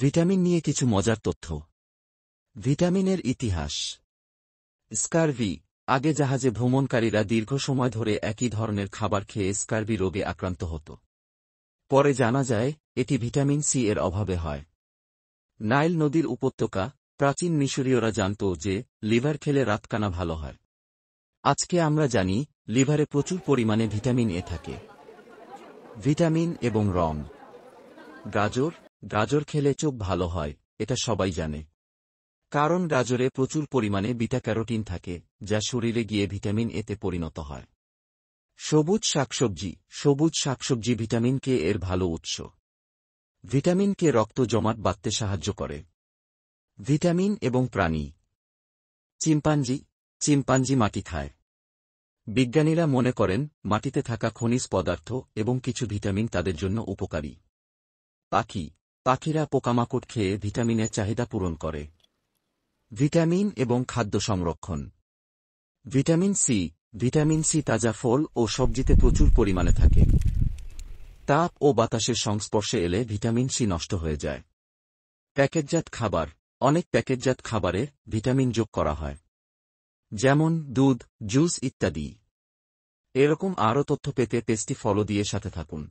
Vitamin নিয়ে কিছু মজার তথ্য। ভিটামিনের ইতিহাস। স্কারভি। আগে জাহাজে ভ্রমণকারীরা দীর্ঘ সময় ধরে একই ধরনের খাবার খেয়ে স্কারভি রোগে আক্রান্ত হতো। পরে জানা যায় এটি ভিটামিন সি এর অভাবে হয়। নাইল নদীর উপত্যকা। প্রাচীন মিশরীয়রা জানত যে লিভার খেলে রাতকানা ভালো হয়। আজকে আমরা জানি লিভারে প্রচুর পরিমাণে ভিটামিন এ থাকে। ভিটামিন এবং রং। গাজর। গাজর খেলে চোখ ভালো হয়, এটা সবাই জানে। কারণ গাজরে প্রচুর পরিমাণে বিটা ক্যারোটিন থাকে, যা শরীরে গিয়ে ভিটামিন এতে পরিণত হয়। সবুজ শাকসবজি। সবুজ শাকসবজি ভিটামিন কে এর ভালো উৎস। ভিটামিন কে রক্ত জমাট বাঁধতে সাহায্য করে। ভিটামিন এবং প্রাণী। চিম্পাঞ্জি। চিম্পাঞ্জি মাটি খায়। বিজ্ঞানীরা মনে করেন মাটিতে থাকা খনিজ পদার্থ এবং কিছু ভিটামিন তাদের জন্য উপকারী। পাখি। পাখিরা পোকামাকড় খেয়ে ভিটামিনের চাহিদা পূরণ করে। ভিটামিন এবং খাদ্য সংরক্ষণ। Vitamin C. ভিটামিন সি তাজা ফল ও সবজিতে প্রচুর পরিমাণে থাকে। তাপ ও বাতাসের সংস্পর্শে এলে ভিটামিন সি নষ্ট হয়ে যায়। প্যাকেটজাত খাবার। অনেক প্যাকেটজাত খাবারে ভিটামিন যোগ করা হয়, যেমন দুধ, জুস ইত্যাদি। এরকম আরও তথ্য পেতে পেজটি ফলো দিয়ে সাথে থাকুন।